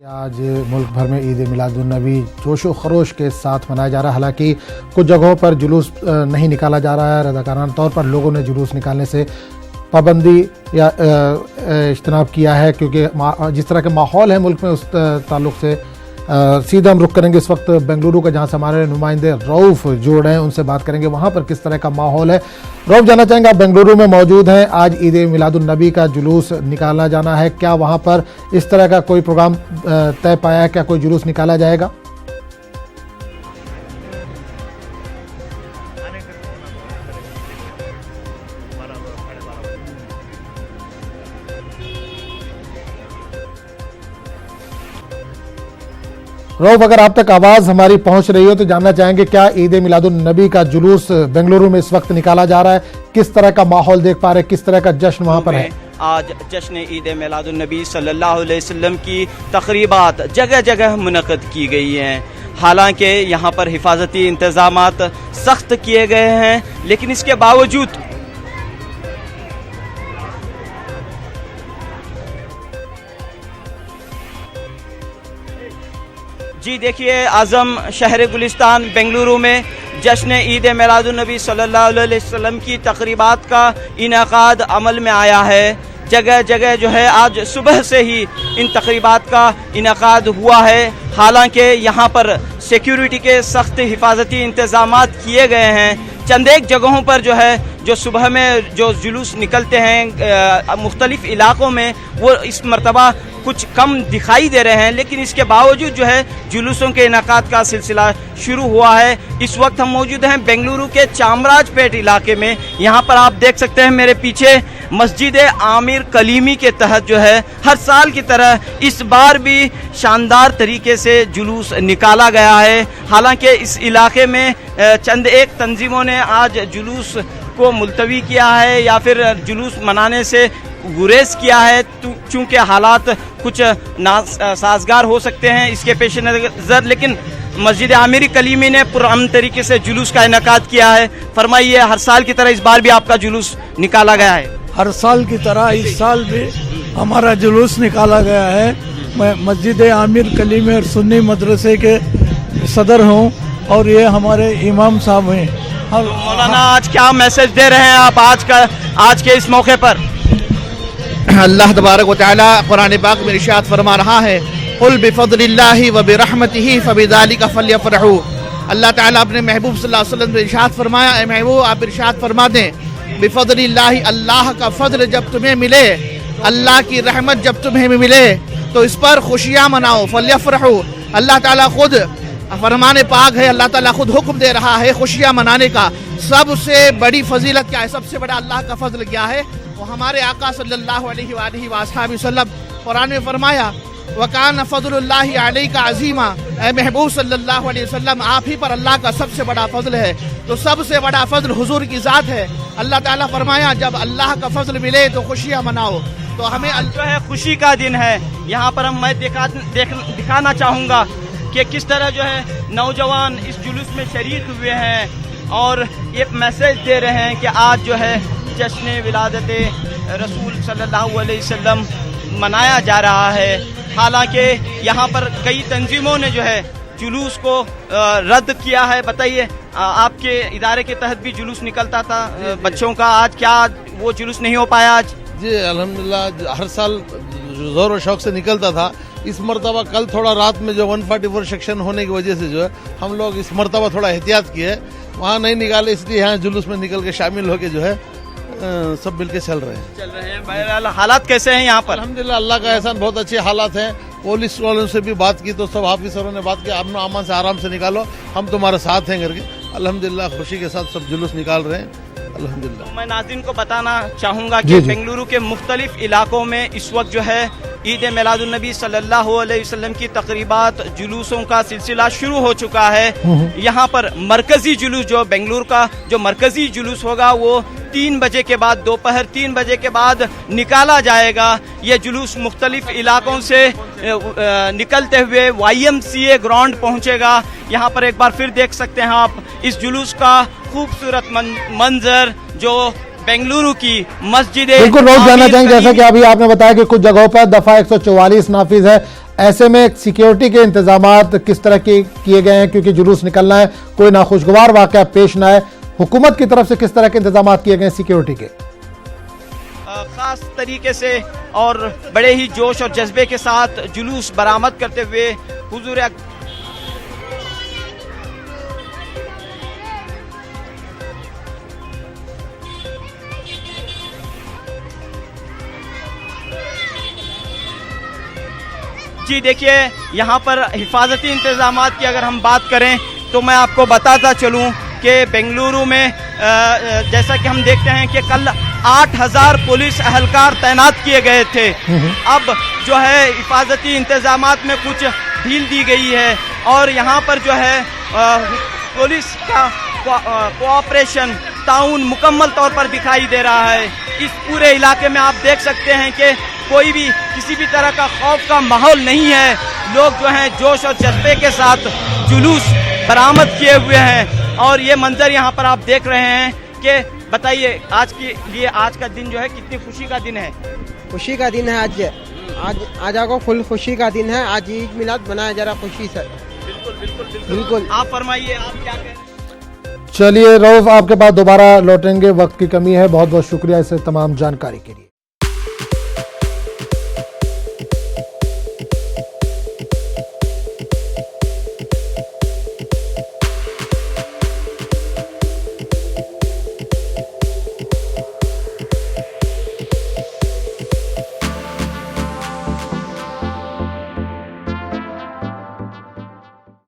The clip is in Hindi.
आज मुल्क भर में ईद मिलादुन्नबी जोशो खरोश के साथ मनाया जा रहा है। हालांकि कुछ जगहों पर जुलूस नहीं निकाला जा रहा है। रज़ाकाराना तौर पर लोगों ने जुलूस निकालने से पाबंदी या इज्तनाब किया है, क्योंकि जिस तरह के माहौल है मुल्क में उस ताल्लुक़ से सीधा हम रुख करेंगे इस वक्त बेंगलुरु का, जहाँ से हमारे नुमाइंदे रऊफ़ जुड़ रहे हैं, उनसे बात करेंगे वहाँ पर किस तरह का माहौल है। रऊफ़, जानना चाहेंगे, आप बेंगलुरु में मौजूद हैं, आज ईद मिलादुन्नबी का जुलूस निकाला जाना है, क्या वहाँ पर इस तरह का कोई प्रोग्राम तय पाया है, क्या कोई जुलूस निकाला जाएगा? रऊफ़, अगर आप तक आवाज़ हमारी पहुंच रही हो तो जानना चाहेंगे, क्या ईद मिलादुन्नबी का जुलूस बेंगलुरु में इस वक्त निकाला जा रहा है? किस तरह का माहौल देख पा रहे हैं, किस तरह का जश्न वहां पर है? आज जश्न ईद मिलादुन्नबी सल्लल्लाहु अलैहि वसल्लम की तकरीबात जगह जगह मुनक़्क़द की गई हैं। हालांकि यहाँ पर हिफाजती इंतज़ामात सख्त किए गए हैं, लेकिन इसके बावजूद जी देखिए, आज़म शहर गुलिस्तान बेंगलुरु में जश्न ईद मिलादुन्नबी सल्लल्लाहु अलैहि वसल्लम की तकरीबात का इनेकाद अमल में आया है। जगह जगह जो है आज सुबह से ही इन तकरीबात का इनेकाद हुआ है। हालांकि यहाँ पर सिक्योरिटी के सख्त हिफाजती इंतज़ामात किए गए हैं। चंद एक जगहों पर जो है, जो सुबह में जो जुलूस निकलते हैं मुख्तलिफ इलाकों में, वो इस मरतबा कुछ कम दिखाई दे रहे हैं, लेकिन इसके बावजूद जो है जुलूसों के इनेकाद का सिलसिला शुरू हुआ है। इस वक्त हम मौजूद हैं बेंगलुरु के चामराजपेट इलाके में। यहाँ पर आप देख सकते हैं मेरे पीछे मस्जिद आमिर कलीमी के तहत जो है हर साल की तरह इस बार भी शानदार तरीके से जुलूस निकाला गया है। हालांकि इस इलाके में चंद एक तंजीमों ने आज जुलूस को मुलतवी किया है या फिर जुलूस मनाने से गुरेज किया है, चूँकि हालात कुछ नासाजगार हो सकते हैं इसके पेश नज़र। लेकिन मस्जिद आमिर कलीमी ने पुरअमन तरीके से जुलूस का इनेकाद किया है। फरमाइए, हर साल की तरह इस बार भी आपका जुलूस निकाला गया है? हर साल की तरह इस साल भी हमारा जुलूस निकाला गया है। मैं मस्जिद आमिर कलीमी और सुन्नी मदरसे के सदर हूँ और ये हमारे इमाम साहब हैं। मौलाना, आज क्या मैसेज दे रहे हैं आप आज के इस मौके पर? अल्लाह तबारक व तआला कुरान पाक में इरशाद फरमा रहा है, कुल बिफज़लिल्लाहि व बिरहमतिही फबिज़ालिका फलयफ़रहू। अल्लाह ताला अपने महबूब सल्लल्लाहु अलैहि वसल्लम से इरशाद फरमाया, ए महबूब आप इरशाद फरमा दें, बिफज़लिल्लाहि, अल्लाह का फजल जब तुम्हें मिले, अल्लाह की रहमत जब तुम्हें मिले तो इस पर खुशियाँ मनाओ। फलयफ़रहू, अल्लाह ताला खुद फरमाने पाक है, अल्लाह ताला खुद हुक्म दे रहा है खुशियाँ मनाने का। सबसे बड़ी फजीलत क्या है, सबसे बड़ा अल्लाह का फजल क्या है? वो हमारे आका सल्लल्लाहु अलैहि वसल्लम कुरान में फरमाया, वकान फज़लुल्लाहि अलैका अज़ीमा, ए महबूब सल्लल्लाहु अलैहि वसल्लम आप ही पर अल्लाह का सबसे बड़ा फजल है। तो सबसे बड़ा फजल हुजूर की ज़ात है। अल्लाह ताला फरमाया, जब अल्लाह का फजल मिले तो खुशियाँ मनाओ। तो हमें जो है खुशी का दिन है। यहाँ पर मैं दिखाना चाहूँगा कि किस तरह जो है नौजवान इस जुलूस में शरीक हुए हैं और एक मैसेज दे रहे हैं कि आज जो है जश्न विलादत रसूल सल्लल्लाहु अलैहि वसल्लम मनाया जा रहा है। हालांकि यहाँ पर कई तंजीमों ने जो है जुलूस को रद्द किया है। बताइए, आपके इदारे के तहत भी जुलूस निकलता था बच्चों का, आज क्या वो जुलूस नहीं हो पाया? आज जी अल्हम्दुलिल्लाह हर साल जोर और शौक से निकलता था। इस मरतबा कल थोड़ा रात में जो 144 सेक्शन होने की वजह से जो है हम लोग इस मरतबा थोड़ा एहतियात किए, वहाँ नहीं निकाले, इसलिए यहाँ जुलूस में निकल के शामिल होके जो है सब मिलके चल रहे हैं। बहरहाल हालात कैसे हैं यहाँ पर? अल्हम्दुलिल्लाह अल्लाह का एहसान, बहुत अच्छे हालात हैं। पुलिस वालों से भी बात की तो सब हाफिज़ों ने बात की, अमन अमान से आराम से निकालो, हम तुम्हारे साथ हैं करके अल्हम्दुलिल्लाह खुशी के साथ सब जुलूस निकाल रहे हैं अल्हम्दुलिल्लाह। मैं नाज़रीन को बताना चाहूँगा कि बेंगलुरु के मुख्तलिफ इलाकों में इस वक्त जो है ईद मिलादुन्नबी सल्लल्लाहु अलैहि वसल्लम की तकरीबात जुलूसों का सिलसिला शुरू हो चुका है। यहाँ पर मरकजी जुलूस, जो बेंगलुरु का जो मरकजी जुलूस होगा, वो 3 बजे के बाद, दोपहर 3 बजे के बाद निकाला जाएगा। ये जुलूस मुख्तलिफ इलाकों से निकलते हुए YMCA ग्राउंड पहुँचेगा। यहाँ पर एक बार फिर देख सकते हैं आप इस जुलूस का खूबसूरत मंजर जो बेंगलुरु की मस्जिद। बिल्कुल रोज जानना चाहेंगे, जैसा कि अभी आपने बताया कि कुछ जगहों पर दफा 144 नाफिज है, ऐसे में सिक्योरिटी के इंतजामात किस तरह के किए गए हैं, क्योंकि जुलूस निकलना है, कोई नाखुशगवार वाकया पेश ना आए, हुकूमत की तरफ से किस तरह के इंतजामात किए गए सिक्योरिटी के? खास तरीके से और बड़े ही जोश और जज्बे के साथ जुलूस बरामद करते हुए हुजूर जी देखिए, यहाँ पर हिफाजती इंतजामात की अगर हम बात करें तो मैं आपको बताता चलूँ कि बेंगलुरु में जैसा कि हम देखते हैं कि कल 8000 पुलिस अहलकार तैनात किए गए थे। अब जो है हिफाजती इंतजामात में कुछ ढील दी गई है और यहाँ पर जो है पुलिस का कोऑपरेशन ताउन मुकम्मल तौर पर दिखाई दे रहा है। इस पूरे इलाके में आप देख सकते हैं कि कोई भी किसी भी तरह का खौफ का माहौल नहीं है। लोग जो हैं जोश और जज्बे के साथ जुलूस बरामद किए हुए हैं और ये मंजर यहाँ पर आप देख रहे हैं कि बताइए आज के लिए आज का दिन जो है कितनी खुशी का दिन है? खुशी का दिन है आज आपको फुल खुशी का दिन है। आज ईद मिलाद मनाया जा रहा खुशी से। बिल्कुल। आप फरमाइए, आप क्या कह रहे हैं? चलिए रऊफ, आपके पास दोबारा लौटेंगे, वक्त की कमी है। बहुत बहुत शुक्रिया इस तमाम जानकारी के लिए।